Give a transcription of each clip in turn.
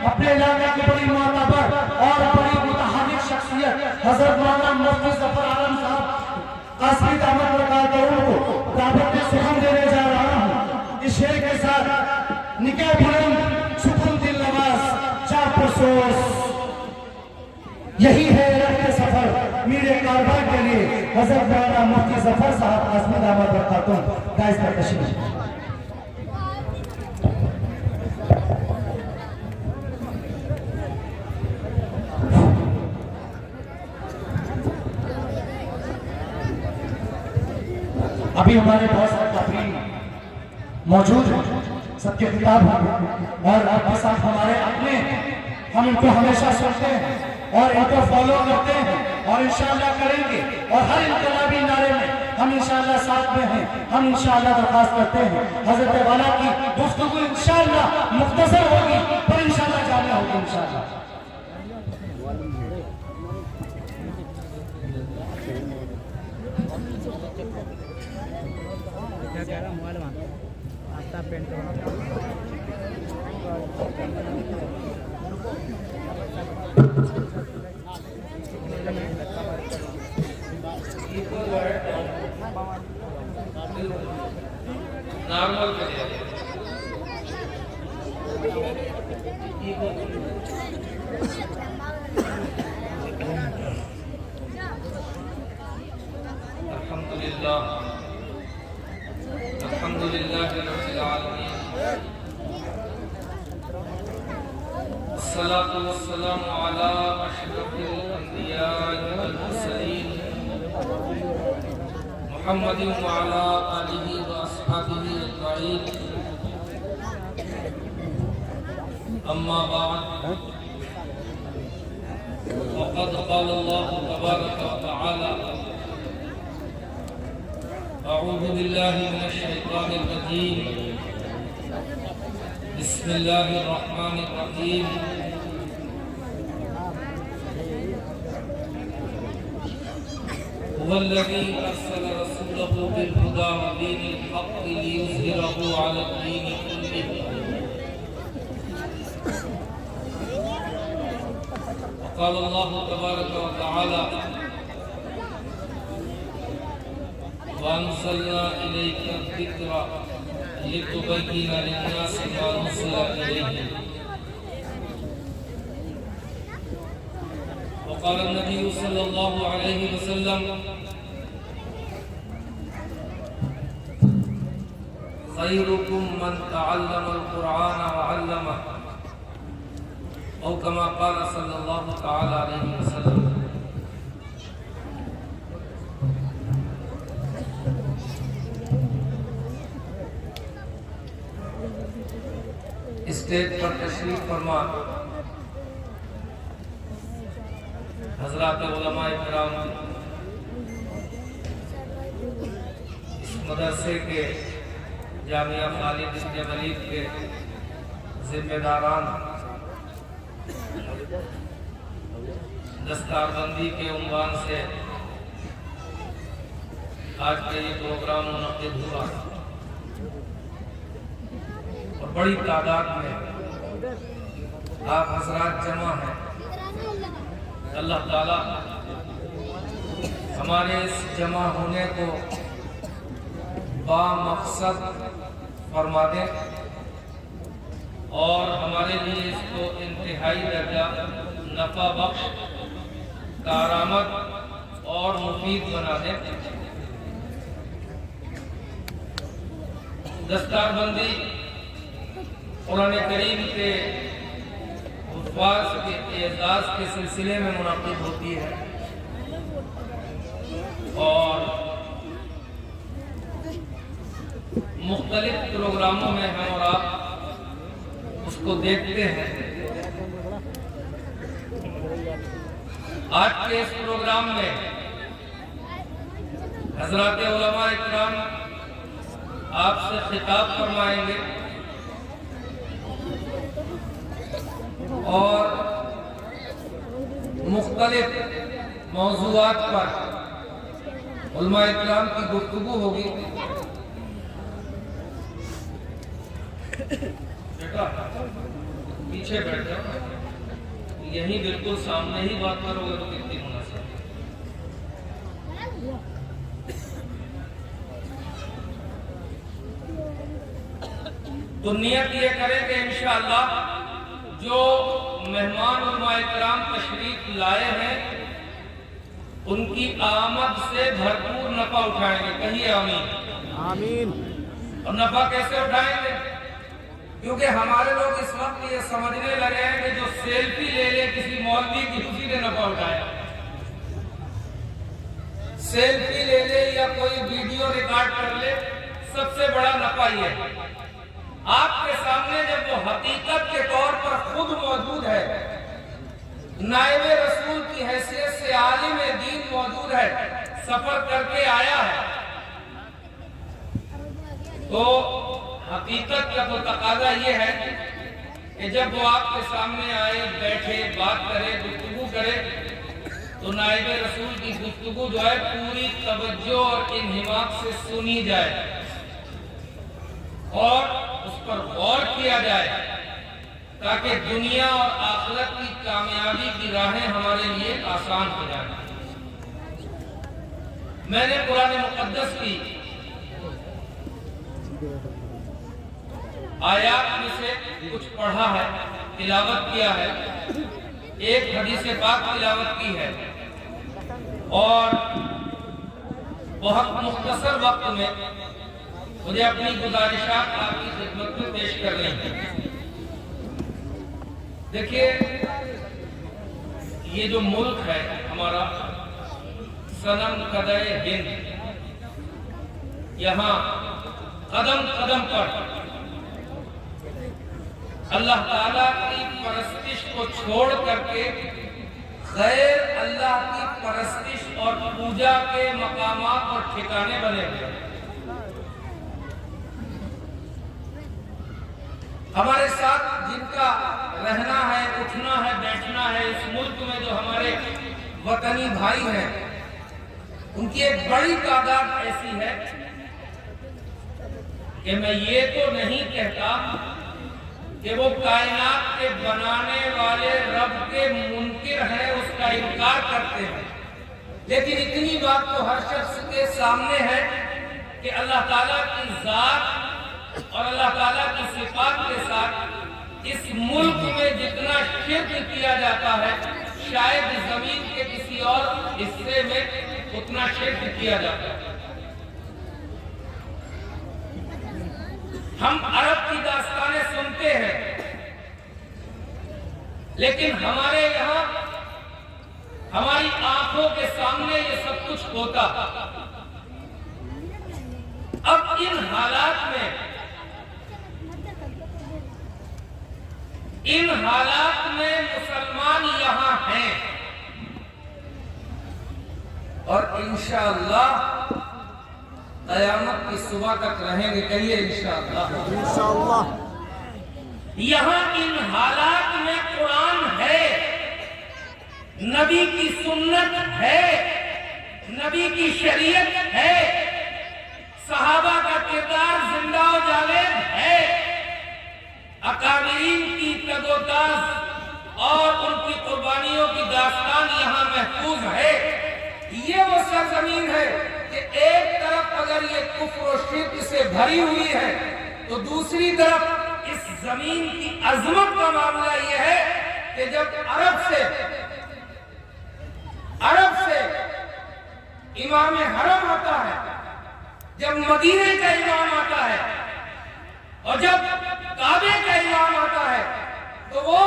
اپنے علاقے کی بڑی معتبر اور بڑی متحرک شخصیت حضرت مولانا مفتی ظفر عالم صاحب قاسمی دامت برکاتہ کو دعوت سخن دینے جا رہا ہوں۔ اس شعر کے ساتھ نکاح بلند سکون دل نواز چار پرسوس، یہی ہے رہتے سفر میرے کاربار کے لیے حضرت مولانا مفتی ظفر صاحب قاسمی دامت برکاتہ دائز پر تشریف۔ ابھی ہمارے بہت سارے تقریر موجود ہیں، سب کے خطاب ہیں اور آپ کے ساتھ ہمارے اپنے، ہم ان کو ہمیشہ سنتے ہیں اور ان کو فالو کرتے ہیں اور انشاءاللہ کریں گے، اور ہر انقلابی نعرے میں ہم انشاءاللہ ساتھ میں ہیں۔ ہم انشاءاللہ درخواست کرتے ہیں حضرت والا کی گفتگو انشاءاللہ مختصر ہوگی پر انشاءاللہ جامع ہوگی انشاءاللہ۔ نارمل الحمد للہ رب العالمین، الصلاة والسلام علی اشرف الانبیاء والمرسلین محمد وعلی آلہ واصحابہ اجمعین، اما بعد وقد قال اللہ تبارک وتعالی اعوذ باللہ من الشیطان الرجیم، بسم اللہ الرحمن الرحیم، هو الذی ارسل رسولہ بالہدی ودین الحق لیظہرہ علی الدین کلہ، وقال اللہ تبارک وتعالی وَأَنزَلْنَا إِلَيْكَ الذِّكْرَ لِتُبَيِّنَ لِلنَّاسِ مَا نُزِّلَ إِلَيْهِمْ، وقال النبي صلى الله عليه وسلم خيركم من تعلم القرآن وعلمه، أو كما قال صلى الله تعالى عليه وسلم۔ اسٹیج پر تشریف فرما حضرات علماء کرام، اس مدرسے کے جامعہ خالد بن ولید کے ذمہ داران، دستار بندی کے عنوان سے آج کا یہ پروگرام منعقد ہوا اور بڑی تعداد میں آپ حضرات جمع ہیں۔ اللہ تعالیٰ ہمارے اس جمع ہونے کو با مقصد فرما دے اور ہمارے لیے اس کو انتہائی درجہ نفع بخش، کارآمد اور مفید بنا دے۔ دستار بندی قرآن کریم کے الفاظ کے اعزاز کے سلسلے میں منعقد ہوتی ہے اور مختلف پروگراموں میں ہم اور آپ اس کو دیکھتے ہیں۔ آج کے اس پروگرام میں حضرات علماء اکرام آپ سے خطاب فرمائیں گے اور مختلف موضوعات پر علماء اکرام کی گفتگو ہوگی۔ پیچھے بیٹھ جاؤ, یہیں بالکل سامنے ہی بات کرو گے تو کتنی مناسب. تو نیت یہ کریں کہ انشاءاللہ جو مہمان علماء کرام تشریف لائے ہیں ان کی آمد سے بھرپور نفع اٹھائیں گے. کہیے آمین. آمین. اور نفع کیسے اٹھائیں گے؟ کیونکہ ہمارے لوگ اس وقت یہ سمجھنے لگے ہیں کہ جو سیلفی لے لے کسی مولوی کی اسی نے نفع اٹھایا. سیلفی لے لے یا کوئی ویڈیو ریکارڈ کر لے, سب سے بڑا نفع یہ ہے آپ کے سامنے جب وہ حقیقت کے طور پر خود موجود ہے, نائب رسول کی حیثیت سے عالم دین موجود ہے, سفر کر کے آیا ہے, تو حقیقت کا تو تقاضا یہ ہے کہ جب وہ آپ کے سامنے آئے, بیٹھے, بات کرے, گفتگو کرے, تو نائب رسول کی گفتگو جو ہے پوری توجہ اور انہماک سے سنی جائے اور اس پر غور کیا جائے تاکہ دنیا اور آخرت کی کامیابی کی راہیں ہمارے لیے آسان ہو جائیں. میں نے قرآن مقدس کی آیات میں سے کچھ پڑھا ہے, تلاوت کیا ہے, ایک حدیث پاک تلاوت کی ہے اور بہت مختصر وقت میں مجھے اپنی گزارشات آپ کی خدمت میں پیش کر رہی ہیں. دیکھیے یہ جو ملک ہے ہمارا صنم قدع ہند, یہاں قدم قدم پر اللہ تعالیٰ کی پرستش کو چھوڑ کر کے غیر اللہ کی پرستش اور پوجا کے مقامات اور ٹھکانے بنے ہوئے ہیں. ہمارے ساتھ جن کا رہنا ہے, اٹھنا ہے, بیٹھنا ہے اس ملک میں, جو ہمارے وطنی بھائی ہیں, ان کی ایک بڑی تعداد ایسی ہے کہ میں یہ تو نہیں کہتا کہ وہ کائنات کے بنانے والے رب کے منکر ہیں, اس کا انکار کرتے ہیں, لیکن اتنی بات تو ہر شخص کے سامنے ہے کہ اللہ تعالیٰ کی ذات اور اللہ تعالیٰ کی صفات کے ساتھ اس ملک میں جتنا شرک کیا جاتا ہے شاید زمین کے کسی اور حصے میں اتنا شرک کیا جاتا ہے. ہم عرب کی داستانیں سنتے ہیں لیکن ہمارے یہاں ہماری آنکھوں کے سامنے یہ سب کچھ ہوتا. اب ان حالات میں مسلمان یہاں ہیں اور انشاءاللہ قیامت کی صبح تک رہیں گے. کہیے انشاءاللہ. یہاں ان حالات میں قرآن ہے, نبی کی سنت ہے, نبی کی شریعت ہے, صحابہ کا کردار زندہ و جاوید ہے, اکابرین کی تگوتاز اور ان کی قربانیوں کی داستان یہاں محفوظ ہے. یہ وہ سرزمین ہے کہ ایک طرف اگر یہ کفر و شرک سے بھری ہوئی ہے تو دوسری طرف اس زمین کی عظمت کا معاملہ یہ ہے کہ جب عرب سے امام حرم آتا ہے, جب مدینے کا امام آتا ہے اور جب کعبے کا امام آتا ہے تو وہ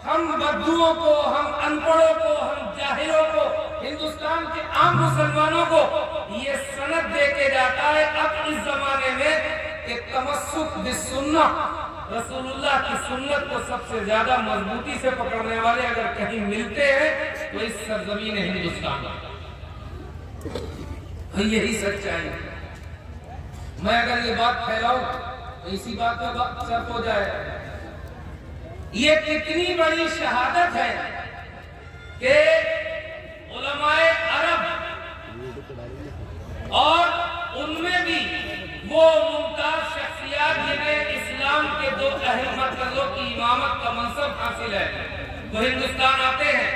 ہم بدوؤں کو, ہم ان پڑھوں کو, ہم جاہلوں کو, ہندوستان کے عام مسلمانوں کو یہ سند دے کے جاتا ہے اب اس زمانے میں کہ تمسک بالسنہ, رسول اللہ کی سنت کو سب سے زیادہ مضبوطی سے پکڑنے والے اگر کہیں ملتے ہیں تو اس سرزمین ہندوستان میں. یہی سچائی ہے. میں اگر یہ بات پھیلاؤں تو اسی بات پہ وقت صرف ہو جائے. یہ کتنی بڑی شہادت ہے کہ علماء عرب اور ان میں بھی وہ ممتاز شخصیات جنہیں اسلام کے دو اہم مرکزوں کی امامت حاصل ہے، وہ ہندوستان آتے ہیں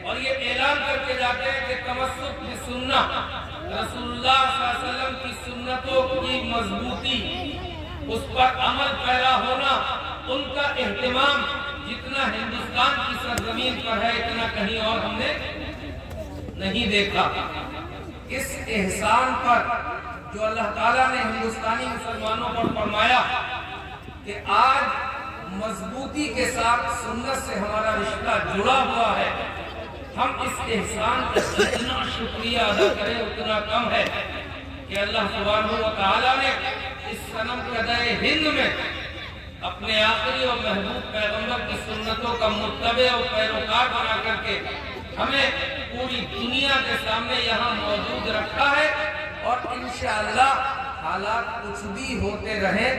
اور یہ اعلان کر کے جاتے ہیں کہ تمسک بسنہ، رسول اللہ صلی اللہ علیہ وسلم کی سنتوں کی مضبوطی، اس پر عمل پیرا ہونا، ان کا اہتمام جتنا ہندوستان کی سرزمین پر ہے اتنا کہیں اور ہم نے نہیں دیکھا۔ اس احسان پر جو اللہ تعالیٰ نے ہندوستانی مسلمانوں پر فرمایا کہ آج مضبوطی کے ساتھ سنت سے ہمارا رشتہ جڑا ہوا ہے، ہم اس احسان کا جتنا شکریہ ادا کریں اتنا کم ہے کہ اللہ سبحانہ و تعالیٰ نے اس صنم قدائے ہند میں اپنے آخری اور محبوب پیغمبر کی سنتوں کا متبع اور پیروکار بنا کر کے ہمیں پوری دنیا کے سامنے یہاں موجود رکھا ہے، اور انشاءاللہ حالات کچھ بھی ہوتے رہے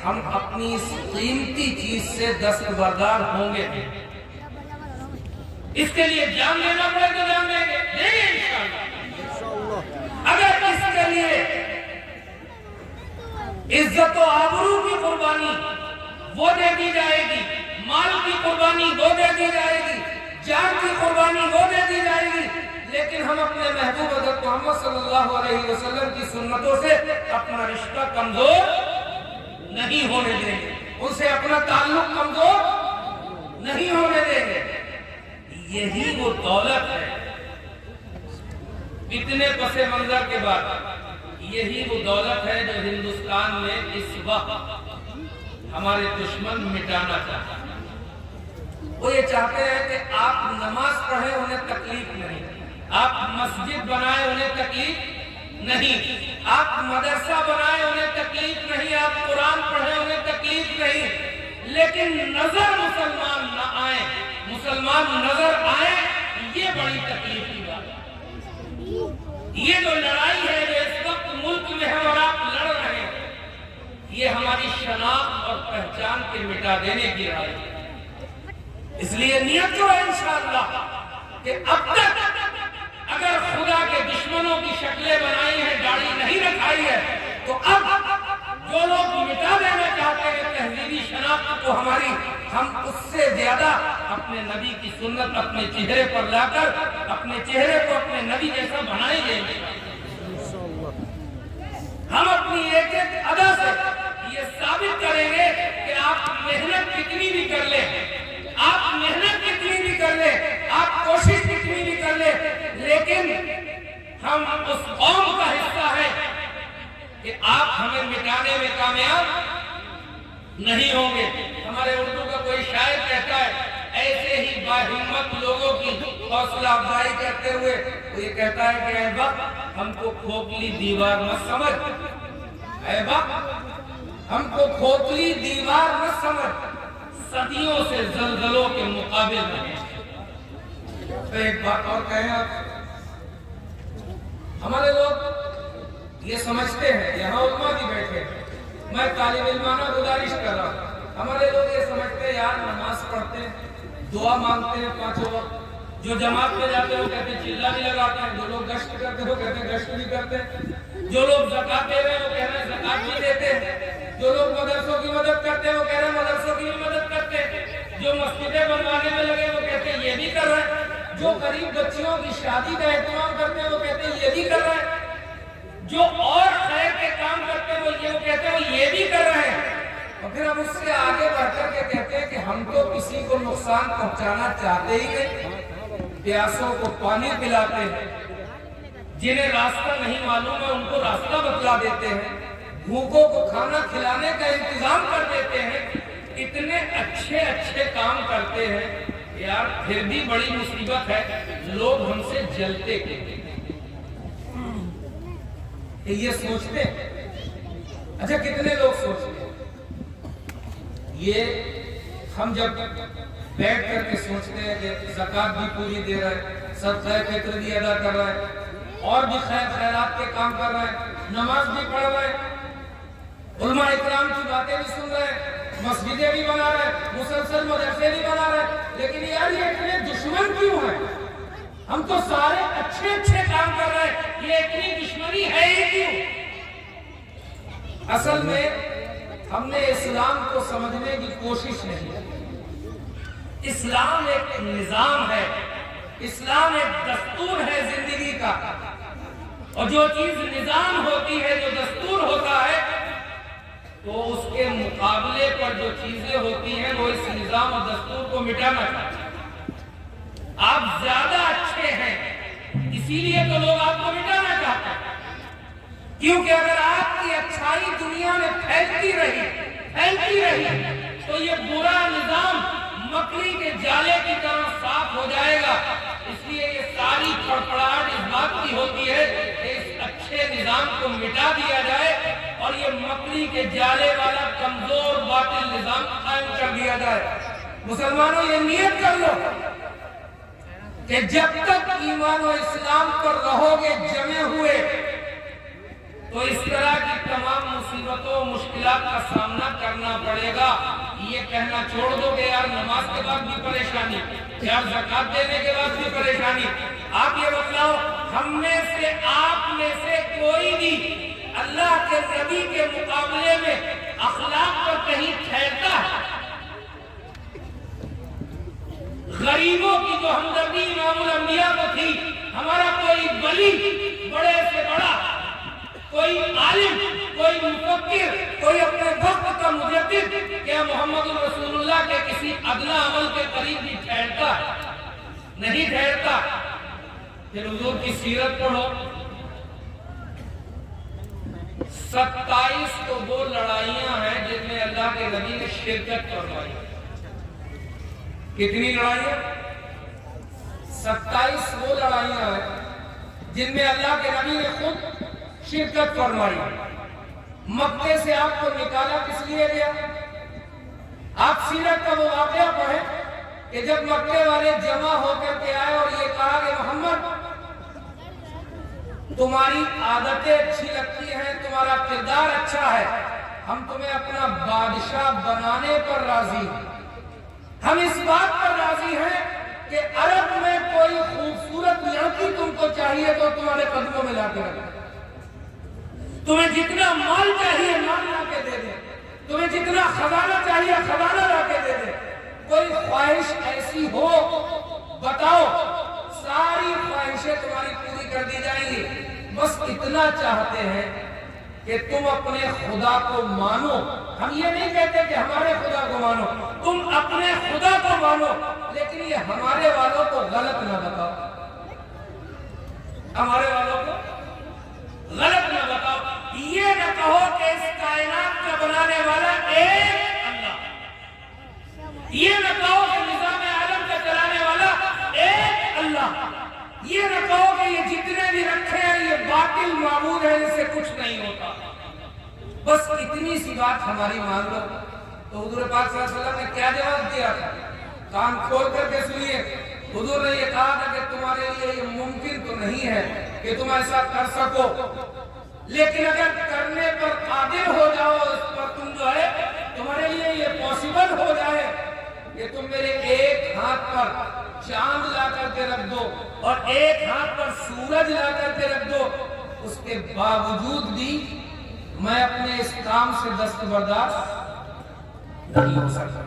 ہم اپنی اس قیمتی چیز سے دستبردار ہوں گے۔ اس کے لیے جان لینا پڑے تو جان دیں گے انشاءاللہ۔ اگر اس کے لیے عزت و آبرو کی قربانی وہ دے دی جائے گی، مال کی قربانی وہ دے دی جائے گی، جان کی قربانی وہ دے دی جائے گی، لیکن ہم اپنے محبوب حضرت محمد صلی اللہ علیہ وسلم کی سنتوں سے اپنا رشتہ کمزور نہیں ہونے دیں گے، ان سے اپنا تعلق کمزور نہیں ہونے دیں گے۔ یہی وہ دولت ہے، اتنے پس منظر کے بعد یہی وہ دولت ہے جو ہندوستان میں اس وقت ہمارے دشمن مٹانا چاہتے ہیں۔ وہ یہ چاہتے ہیں کہ آپ نماز پڑھیں انہیں تکلیف نہیں، آپ مسجد بنائیں انہیں تکلیف نہیں، آپ مدرسہ بنائیں انہیں تکلیف نہیں، آپ قرآن پڑھیں انہیں تکلیف نہیں، لیکن نظر مسلمان نہ آئے، مسلمان نظر آئے، یہ بڑی تکلیف کی بات ہے۔ یہ جو لڑائی ہے جو اس وقت ملک میں ہے اور آپ لڑ رہے ہیں، یہ ہماری شناخت اور پہچان کے مٹا دینے کی لڑائی ہے۔ اس لیے نیت جو ہے انشاءاللہ کہ اب تک اگر خدا کے دشمنوں کی شکلیں بنائی ہیں، داڑھی نہیں رکھائی ہے، تو اب جو لوگ مٹا دینا چاہتے ہیں تہذیبی شناخت کو ہماری، ہم اس سے زیادہ اپنے نبی کی سنت اپنے چہرے پر لا کر اپنے چہرے کو اپنے نبی جیسا بنائیں گے۔ ہم اپنی ایک ایک ادا سے یہ ثابت کریں گے کہ آپ محنت کتنی بھی کر لیں، آپ محنت کتنی بھی کر لیں، آپ کوشش کتنی بھی کر لیں، لیکن ہم اس قوم کا حصہ ہیں کہ آپ ہمیں مٹانے میں کامیاب نہیں ہوں گے۔ ہمارے اردو کا کوئی شاعر کہتا ہے، ایسے ہی باہمت لوگوں کی حوصلہ افزائی کرتے ہوئے وہ یہ کہتا ہے کہ اے وقت ہم کو کھوکھلی دیوار مت سمجھ، اے وقت ہم کو کھوکھلی دیوار مت سمجھ، صدیوں سے زلزلوں کے مقابل میں۔ تو ایک بات اور کہیں آپ، ہمارے لوگ یہ سمجھتے ہیں، یہاں علماء بھی بیٹھے ہیں، میں طالب علمانہ گزارش کر رہا ہوں، ہمارے لوگ یہ سمجھتے ہیں یار نماز پڑھتے ہیں، دعا مانگتے ہیں پانچوں وقت، جو جماعت میں جاتے ہیں وہ کہتے ہیں چلا بھی لگاتے ہیں، جو لوگ گشت کرتے ہیں وہ کہتے ہیں گشت بھی کرتے ہیں، جو لوگ زکات دے رہے ہیں وہ کہہ رہے ہیں زکات بھی دیتے ہیں، جو لوگ مدرسوں کی مدد کرتے ہیں وہ کہہ رہے ہیں مدرسوں کی بھی مدد کرتے ہیں، جو مسجدیں بنوانے میں لگے وہ کہتے ہیں یہ بھی کر رہے ہیں، جو غریب بچیوں کی شادی کا اہتمام کرتے ہیں وہ کہتے ہیں یہ بھی کر رہے ہیں، جو اور خیر کے کام کرتے ہیں وہ کہتے ہیں وہ یہ بھی کر رہے ہیں، اور پھر ہم اس سے آگے بڑھ کر کے کہتے ہیں کہ ہم تو کسی کو نقصان پہنچانا چاہتے ہی نہیں، پیاسوں کو پانی پلاتے ہیں، جنہیں راستہ نہیں معلوم ہے ان کو راستہ بتلا دیتے ہیں، بھوکوں کو کھانا کھلانے کا انتظام کر دیتے ہیں، اتنے اچھے اچھے کام کرتے ہیں یار، پھر بھی بڑی مصیبت ہے لوگ ہم سے جلتے کہتے ہیں، یہ سوچتے ہیں۔ اچھا کتنے لوگ سوچتے ہیں؟ یہ ہم جب بیٹھ کر کے سوچتے ہیں کہ زکات بھی پوری دے رہا ہے، صدقہ فطر بھی ادا کر رہا ہے، اور بھی خیر خیرات کے کام کر رہا ہے، نماز بھی پڑھ رہا ہے، علماء اکرام کی باتیں بھی سن رہے ہیں، مسجدیں بھی بنا رہے ہیں، مسلسل مدرسے بھی بنا رہے ہیں، لیکن یار یہ اتنے دشمن کیوں ہیں؟ ہم تو سارے اچھے اچھے کام کر رہے ہیں، یہ اتنی دشمنی ہے ہی کیوں؟ اصل میں ہم نے اسلام کو سمجھنے کی کوشش نہیں کی، اسلام ایک نظام ہے، اسلام ایک دستور ہے زندگی کا، اور جو چیز نظام ہوتی ہے، جو دستور ہوتا ہے، تو اس کے مقابلے پر جو چیزیں ہوتی ہیں وہ اس نظام اور دستور کو مٹانا چاہتے ہیں۔ آپ زیادہ اچھے ہیں اسی لیے تو لوگ آپ کو مٹانا چاہتے ہیں، کیونکہ اگر آپ کی اچھائی دنیا میں پھیلتی رہی تو یہ برا نظام مکڑی کے جالے کی طرح صاف ہو جائے گا۔ اس لیے یہ ساری پھڑپڑاہٹ اس بات کی ہوتی ہے کہ اس اچھے نظام کو مٹا دیا جائے اور یہ مکڑی کے جالے والا کمزور باطل نظام قائم کر دیا جائے۔ مسلمانوں یہ نیت کر لو کہ جب تک ایمان و اسلام پر رہو گے جمے ہوئے تو اس طرح کی تمام مصیبتوں و مشکلات کا سامنا کرنا پڑے گا۔ یہ کہنا چھوڑ دو کہ یار نماز کے بعد بھی پریشانی، یار زکات دینے کے بعد بھی پریشانی۔ آپ یہ بتلاؤ، ہم میں سے آپ میں سے کوئی بھی اللہ کے نبی کے مقابلے میں اخلاق پر کہیں ٹھہرتا ہے؟ غریبوں کی جو ہمدردی امام الانبیاء کو تھی، ہمارا کوئی ولی بڑے سے بڑا، کوئی عالم، کوئی مفکر، کوئی اپنے وقت کا مجدد کیا محمد رسول اللہ کے کسی ادنی عمل کے قریب بھی ٹھہرتا ہے؟ نہیں ٹھہرتا۔ پھر حضور کی سیرت پڑھو، 27 تو وہ لڑائیاں ہیں جن میں اللہ کے نبی نے شرکت فرمائی۔ کتنی لڑائیاں؟ 27 وہ لڑائیاں ہیں جن میں اللہ کے نبی نے خود شرکت فرمائی۔ مکے سے آپ کو نکالا کس لیے گیا؟ آپ سیرت کا وہ واقعہ پڑھیں کہ جب مکے والے جمع ہو کر کے آئے اور یہ کہا کہ محمد تمہاری عادتیں اچھی لگتی ہیں، تمہارا کردار اچھا ہے، ہم تمہیں اپنا بادشاہ بنانے پر راضی ہیں۔ ہم اس بات پر راضی ہیں کہ عرب میں کوئی خوبصورت لڑکی تم کو چاہیے تو تمہارے قدموں میں لا کے رکھے، تمہیں جتنا مال چاہیے مال لا کے دے دے، تمہیں جتنا خزانہ چاہیے خزانہ لا کے دے دے۔ کوئی خواہش ایسی ہو بتاؤ، ساری خواہشیں تمہاری پوری کر دی جائیں گی۔ بس اتنا چاہتے ہیں کہ تم اپنے خدا کو مانو۔ ہم یہ نہیں کہتے کہ ہمارے خدا کو مانو، تم اپنے خدا کو مانو، لیکن یہ ہمارے والوں کو غلط نہ بتاؤ، ہمارے والوں کو غلط نہ بتاؤ۔ یہ نہ کہو کہ اس کائنات کا بنانے والا ایک اللہ، یہ نہ کہو کہ نظام عالم کا چلانے والا ایک اللہ، یہ نہ کہو کہ یہ جتنے بھی رکھے ہیں یہ باطل معبود ہے، اس سے کچھ نہیں ہوتا۔ بس اتنی سی بات ہماری مان لو۔ تو حضور پاک صلی اللہ علیہ وسلم نے کیا جواب دیا تھا؟ کان کھول کر کے سنیے۔ حضور نے یہ کہا تھا کہ تمہارے لیے یہ ممکن تو نہیں ہے کہ تم ایسا کر سکو، لیکن اگر کرنے پر قادر ہو جاؤ، اس پر تم جو ہے تمہارے لیے یہ پاسبل ہو جائے کہ تم میرے ایک ہاتھ پر چاند لا کر کے رکھ دو اور ایک ہاتھ پر سورج لا کر کے رکھ دو، اس کے باوجود بھی میں اپنے اس کام سے دستبردار نہیں ہو سکتا۔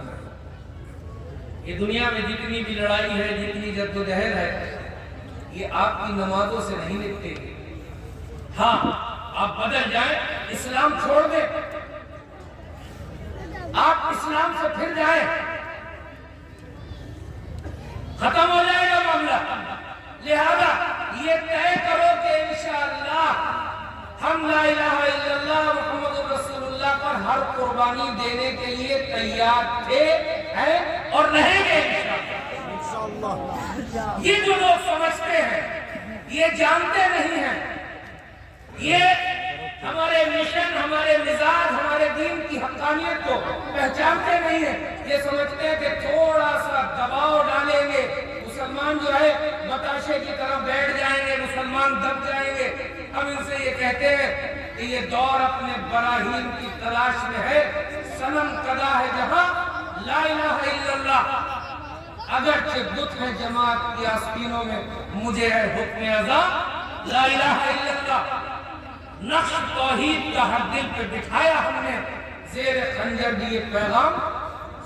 یہ دنیا میں جتنی بھی لڑائی ہے، جتنی جدوجہد ہے، یہ آپ کی نمازوں سے نہیں نپٹے گی۔ ہاں آپ بدل جائیں، اسلام چھوڑ دیں، آپ اسلام سے پھر جائیں، ختم ہو جائے گا معاملہ۔ لہذا یہ طے کرو کہ انشاءاللہ ہم لا الہ الا اللہ محمد رسول اللہ پر ہر قربانی دینے کے لیے تیار تھے، ہیں اور رہیں گے انشاءاللہ۔ یہ جو لوگ سمجھتے ہیں، یہ جانتے نہیں ہیں، یہ ہمارے مشن، ہمارے مزاج، ہمارے دین کی حقانیت کو پہچانتے نہیں ہیں۔ یہ سمجھتے ہیں کہ تھوڑا سا دباؤ ڈالیں گے مسلمان جو ہے بتاشے کی طرح بیٹھ جائیں گے، مسلمان دب جائیں گے۔ ہم ان سے یہ کہتے ہیں کہ یہ دور اپنے براہین کی تلاش میں ہے، صنم کدا ہے جہاں لا الہ الا اللہ، اگرچہ بت ہے جماعت کی آستینوں میں، مجھے ہے حکم ازاں لا الہ الا اللہ۔ نقش توحید کا ہر دل پہ بٹھایا ہم نے، زیر خنجر دیے پیغام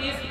30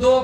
2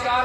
4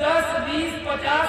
10, 20, 50,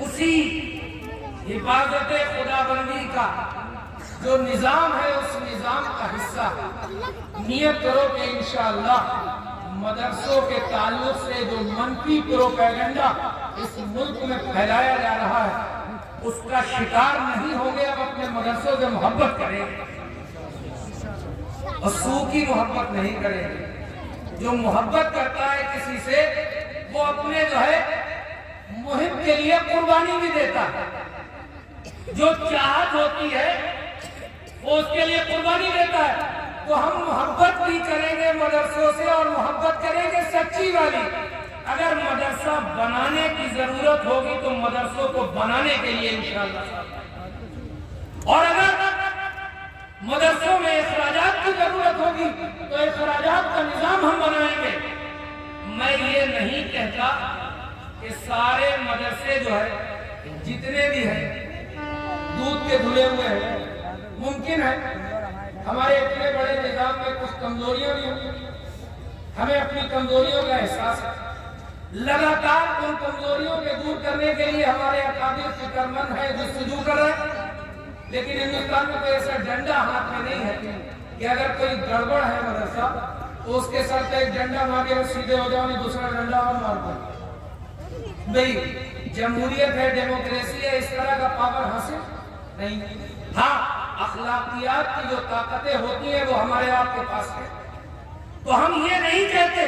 اسی حفاظت خدا بندی کا جو نظام ہے اس نظام کا حصہ نیت کرو کہ انشاءاللہ مدرسوں کے تعلق سے جو منفی پروپیگنڈا اس ملک میں پھیلایا جا رہا ہے اس کا شکار نہیں ہوں گے. اب اپنے مدرسوں سے محبت کریں اور سو کی محبت نہیں کریں. جو محبت کرتا ہے کسی سے وہ اپنے جو ہے مہم کے لیے قربانی بھی دیتا ہے. جو چاہت ہوتی ہے وہ اس کے لیے قربانی دیتا ہے. تو ہم محبت بھی کریں گے مدرسوں سے اور محبت کریں گے سچی والی. اگر مدرسہ بنانے کی ضرورت ہوگی تو مدرسوں کو بنانے کے لیے انشاءاللہ. اور اگر مدرسوں میں اخراجات کی ضرورت ہوگی تو اخراجات کا نظام ہم بنائیں گے. میں یہ نہیں کہتا کہ سارے مدرسے جو ہے جتنے بھی ہیں دودھ کے دھلے ہوئے ہیں. ممکن ہے ہمارے اتنے بڑے نظام میں کچھ کمزوریاں بھی ہوں. ہمیں اپنی کمزوریوں کا احساس ہے. لگاتار ان کمزوریوں کے دور کرنے کے لیے ہمارے اکابر فکر مند ہیں جستجو کر رہے ہیں. لیکن ہندوستان میں کوئی ایسا ڈنڈا ہاتھ میں نہیں ہے کہ اگر کوئی گڑبڑ ہے مدرسہ تو اس کے سر پہ ایک ڈنڈا مارے اور سیدھے ہو جاؤ, دوسرا ڈنڈا اور مار دو. بھئی جمہوریت ہے, ڈیموکریسی ہے, اس طرح کا پاور حاصل نہیں. ہاں اخلاقیات کی جو طاقتیں ہوتی ہیں وہ ہمارے آپ کے پاس ہے. تو ہم یہ نہیں کہتے,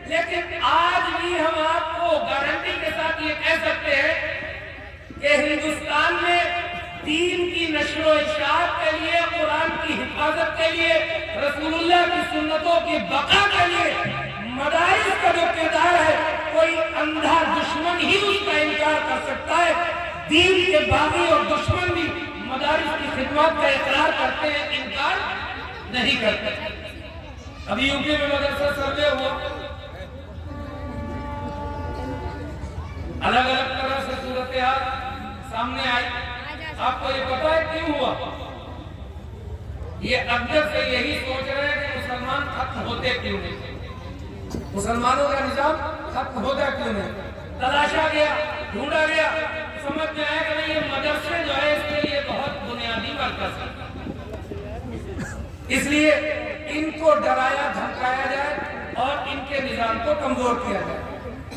لیکن آج بھی ہم آپ کو گارنٹی کے ساتھ یہ کہہ سکتے ہیں کہ ہندوستان میں دین کی نشر و اشاعت کے لیے, قرآن کی حفاظت کے لیے, رسول اللہ کی سنتوں کی بقا کے لیے مدارس کا جو کردار ہے کوئی اندھا دشمن ہی اس کا انکار کر سکتا ہے. دین کے باغی اور دشمن بھی مدارس کی خدمات کا اقرار کرتے ہیں, انکار نہیں کرتے. ابھی یو پی میں مدرسہ سروے ہوا, الگ الگ طرح سے صورتحال سامنے آئی. آپ کو یہ پتا ہے کیوں ہوا؟ یہ اندر سے یہی سوچ رہے ہیں کہ مسلمان ختم ہوتے کیوں نہیں, مسلمانوں کا نظام ختم ہوتا کیوں نہیں. تلاشا گیا, ڈھونڈا گیا, سمجھ میں آیا کہ نہیں یہ مدرسے جو ہے اس کے لیے بہت بنیادی مرکز ہے. اس لیے ان کو ڈرایا دھمکایا جائے اور ان کے نظام کو کمزور کیا جائے.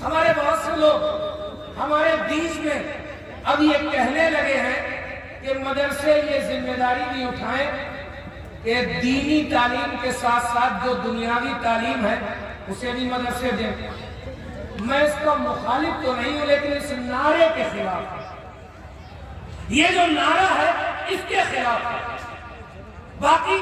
ہمارے بہت سے لوگ ہمارے بیچ میں اب یہ کہنے لگے ہیں کہ مدرسے یہ ذمہ داری بھی اٹھائیں کہ دینی تعلیم کے ساتھ ساتھ جو دنیاوی تعلیم ہے اسے بھی مدرسے دیں. میں اس کا مخالف تو نہیں ہوں, لیکن اس نعرے کے خلاف ہے. یہ جو نعرہ ہے اس کے خلاف ہے. باقی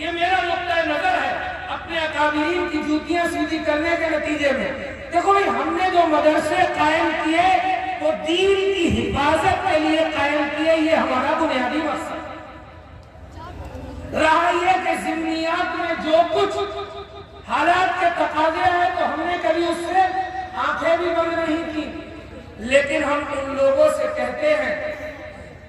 یہ میرا نقطہ نظر ہے اپنے اکابرین کی جوتیاں سیدھی کرنے کے نتیجے میں. دیکھو بھائی, ہم نے جو مدرسے قائم کیے وہ دین کی حفاظت کے لیے قائم کیے, یہ ہمارا بنیادی مقصد رہا. یہ کہ ضمنیات میں جو کچھ حالات کے تقاضے ہیں تو ہم نے کبھی اس سے آنکھیں بھی بند نہیں کی. لیکن ہم ان لوگوں سے کہتے ہیں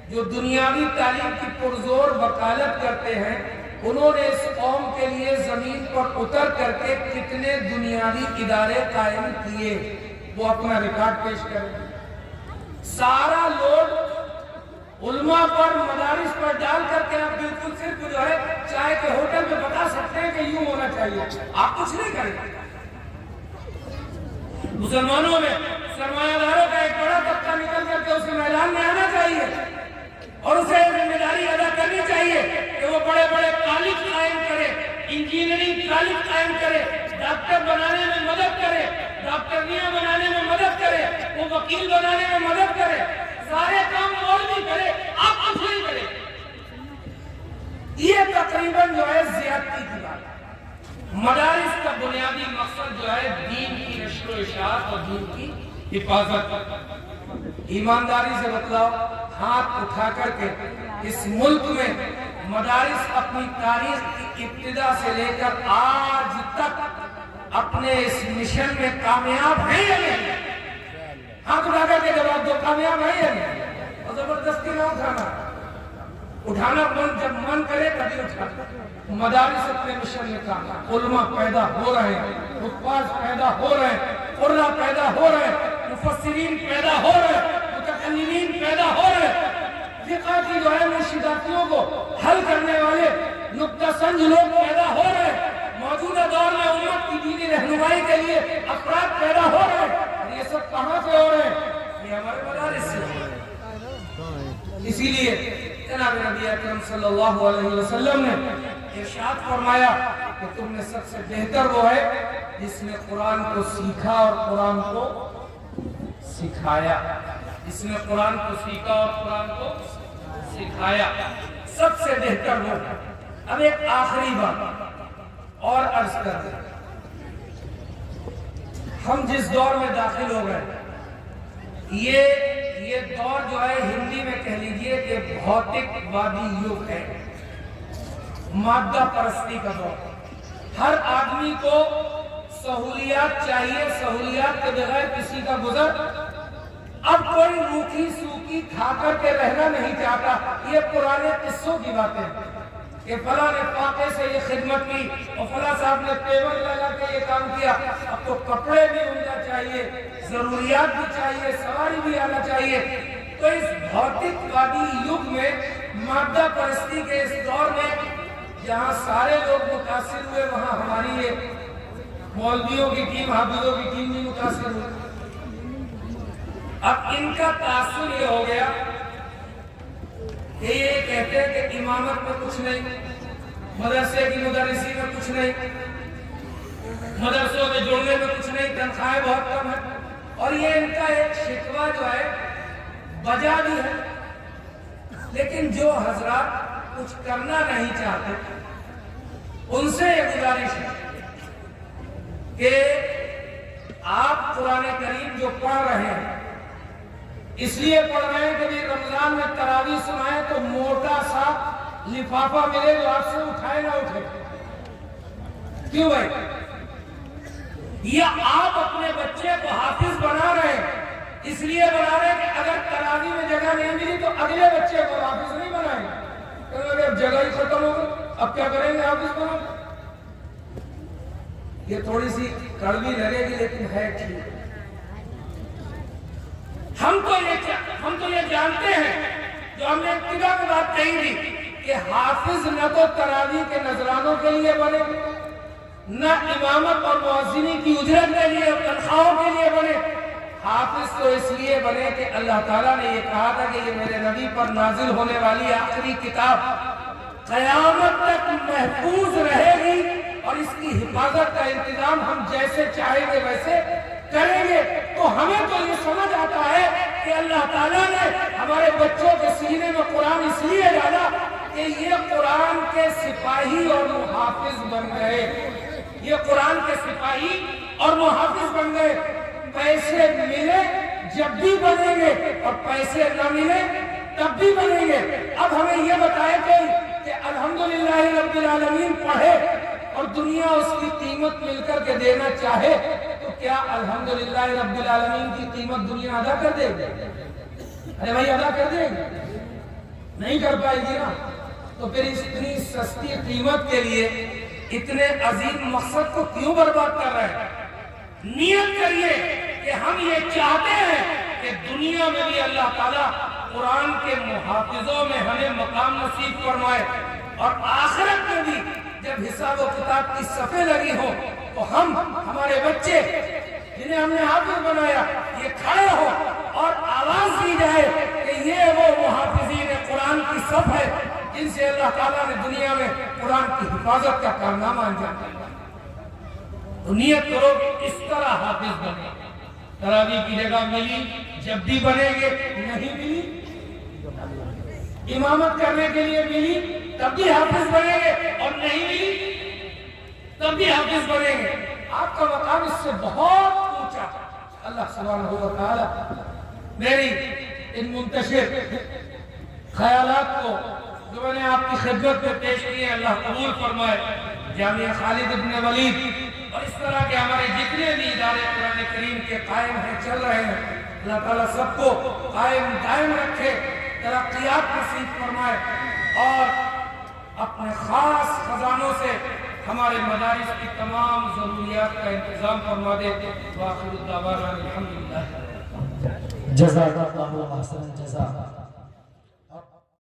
جو دنیاوی تعلیم کی پرزور وکالت کرتے ہیں, انہوں نے اس قوم کے لیے زمین پر اتر کر کے کتنے دنیاوی ادارے قائم کیے, وہ اپنا ریکارڈ پیش کریں. سارا لوڈ علماء پر, مدارس پر ڈال کر کے آپ بالکل صرف جو ہے چائے کے ہوٹل میں بتا سکتے ہیں کہ یوں ہونا چاہیے, آپ کچھ نہیں کریں. مسلمانوں میں سرمایہ داروں کا ایک بڑا طبقہ نکل کر کے اسے میدان میں آنا چاہیے اور اسے ذمہ داری ادا کرنی چاہیے کہ وہ بڑے بڑے کالج قائم کرے, انجینئرنگ کالج قائم کرے, ڈاکٹر بنانے میں مدد کرے, ڈاکٹرنیاں بنانے میں مدد کرے, وہ وکیل بنانے میں مدد کرے. سارے کام اور بھی کرے, آپ کچھ نہیں کرے. یہ تقریباً جو ہے زیادتی کی بات ہے. مدارس کا بنیادی مقصد جو ہے دین کی نشر و اشاعت اور دین کی حفاظت. ایمانداری سے بتلاؤ, ہاتھ اٹھا کر کے اس ملک میں مدارس اپنی تاریخ کی ابتدا سے لے کر آج تک اپنے اس مشن میں کامیاب ہیں یا نہیں؟ ہاتھ اٹھا کر کے جواب دو, کامیاب ہے یا نہیں؟ اور زبردستی نہ اٹھانا جب من کرے تبھی اٹھانا. مدارس اپنے مشن میں کامیاب, علماء پیدا ہو رہے ہیں, حفاظ پیدا ہو رہے ہیں, قراء پیدا ہو رہے ہیں, مفسرین پیدا ہو رہے ہیں, متعلمین پیدا ہو رہے ہیں، فقہ کی جو ہے مشکلاتوں کو حل کرنے والے نکتہ سنج لوگ پیدا ہو رہے ہیں، موجودہ دور میں امت کی دینی رہنمائی کے لیے افراد پیدا ہو رہے ہیں۔ یہ سب کہاں سے ہو رہے ہیں؟ یہ ہمارے مدارس سے ہو رہے ہیں۔ اسی لیے جناب نبی اکرم صلی اللہ علیہ وسلم نے ارشاد فرمایا کہ تم میں سب سے بہتر وہ ہے جس نے قرآن کو سیکھا اور قرآن کو سکھایا، جس نے قرآن کو سیکھا اور قرآن کو سکھایا، سب سے بہتر وہ۔ اب ایک آخری بات اور عرض کر دیں، ہم جس دور میں داخل ہو گئے یہ دور جو ہے ہندی میں کہہ لیجئے کہ بھوتک وادی یگ ہے، مادہ پرستی کا دور۔ ہر آدمی کو سہولیات چاہیے، سہولیات کے بغیر کسی کا گزر۔ اب کوئی روکھی سوکھی کھا کر کے رہنا نہیں چاہتا۔ یہ پرانے قصوں کی باتیں کہ فلاں نے فاقے سے یہ خدمت کی اور فلاں صاحب نے ٹیبل لگا کے یہ کام کیا۔ اب تو کپڑے بھی عمدہ چاہیے، ضروریات بھی چاہیے، سواری بھی آنا چاہیے۔ تو اس بھوتک وادی یگ میں، مادہ پرستی کے اس دور میں جہاں سارے لوگ متاثر ہوئے، وہاں ہماری یہ مولویوں کی ٹیم، حافظوں کی ٹیم بھی متاثر ہوئی۔ اب ان کا تاثر یہ ہو گیا کہ یہ کہتے ہیں کہ امامت میں کچھ نہیں، مدرسے کی مدرسی میں کچھ نہیں، مدرسوں میں جڑنے میں کچھ نہیں، تنخواہیں بہت کم ہیں۔ اور یہ ان کا ایک شکوہ جو ہے بجا بھی ہے، لیکن جو حضرات کچھ کرنا نہیں چاہتے ان سے یہ گزارش ہے کہ آپ قرآن کریم جو پڑھ رہے ہیں، اس لیے پڑھ رہے ہیں کہ بھی رمضان میں تراویح سنائیں تو موٹا سا لفافہ ملے جو آپ سے اٹھائے نہ اٹھے۔ کیوں بھائی؟ یا آپ اپنے بچے کو حافظ بنا رہے ہیں، اس لیے بنا رہے ہیں کہ اگر تراویح میں جگہ نہیں ملی تو اگلے بچے کو حافظ نہیں بنائیں گے۔ اب جگہ ہی ختم ہو گئی، اب کیا کریں گے حافظ بنا؟ یہ تھوڑی سی کڑوی لگے گی لیکن ہے ٹھیک۔ ہم تو یہ جانتے ہیں، جو ہم نے ابتدا میں بات کہی تھی کہ حافظ نہ تو تراویح کے نذرانوں کے لیے بنے، نہ امامت اور مؤذنی کی اجرت کے لیے اور تنخواہوں کے لیے بنے۔ حافظ تو اس لیے بنے کہ اللہ تعالیٰ نے یہ کہا تھا کہ یہ میرے نبی پر نازل ہونے والی آخری کتاب قیامت تک محفوظ رہے گی، اور اس کی حفاظت کا انتظام ہم جیسے چاہیں گے ویسے کریں گے۔ تو ہمیں تو یہ سمجھ آتا ہے کہ اللہ تعالیٰ نے ہمارے بچوں کے سینے میں قرآن اس لیے ڈالا کہ یہ قرآن کے سپاہی اور محافظ بن گئے، یہ قرآن کے سپاہی اور محافظ بن گئے۔ پیسے ملے جب بھی بنیں گے اور پیسے نہ ملے تب بھی بنیں گے۔ اب ہمیں یہ بتائے کہ الحمدللہ رب العالمین پڑھے اور دنیا اس کی قیمت مل کر کے دینا چاہے تو کیا الحمدللہ رب العالمین کی قیمت دنیا ادا کر دے گی؟ ارے بھائی ادا کر دے گی؟ نہیں کر پائے گی نا۔ تو پھر اس اتنی سستی قیمت کے لیے اتنے عظیم مقصد کو کیوں برباد کر رہے ہیں؟ نیت کریے کہ ہم یہ چاہتے ہیں کہ دنیا میں بھی اللہ تعالیٰ قرآن کے محافظوں میں ہمیں مقام نصیب فرمائے، اور آخرت میں بھی جب حساب و کتاب کی صفحے لگی ہو تو ہمارے بچے جنہیں ہم نے حافظ بنایا یہ کھڑے ہو اور آواز دی جائے کہ یہ وہ محافظین قرآن کی صف ہے جن سے اللہ تعالیٰ نے دنیا میں قرآن کی حفاظت کا کارنامہ انجام دیا۔ تو نیت کرو کہ اس طرح حافظ بنے۔ تراویح کی جگہ ملی جب بھی بنیں گے، نہیں ملی امامت کرنے کے لیے ملی تب بھی حافظ بنیں گے، اور نہیں ملی تب بھی حافظ بنیں گے۔ آپ کا مقام اس سے بہت اونچا۔ اللہ سبحانہ و تعالی میری ان منتشر خیالات کو جو میں نے آپ کی خدمت میں پیش کیے اللہ قبول فرمائے۔ جامعہ خالد ابن ولید اور اس طرح کے ہمارے جتنے بھی ادارے قرآن کریم کے قائم ہیں، چل رہے ہیں، اللہ تعالیٰ سب کو قائم دائم رکھے، ترقیات نصیب فرمائے، اور اپنے خاص خزانوں سے ہمارے مدارس کی تمام ضروریات کا انتظام فرما دے۔ وآخر الدعوانا الحمدللہ۔ جزاک اللہ احسن الجزا.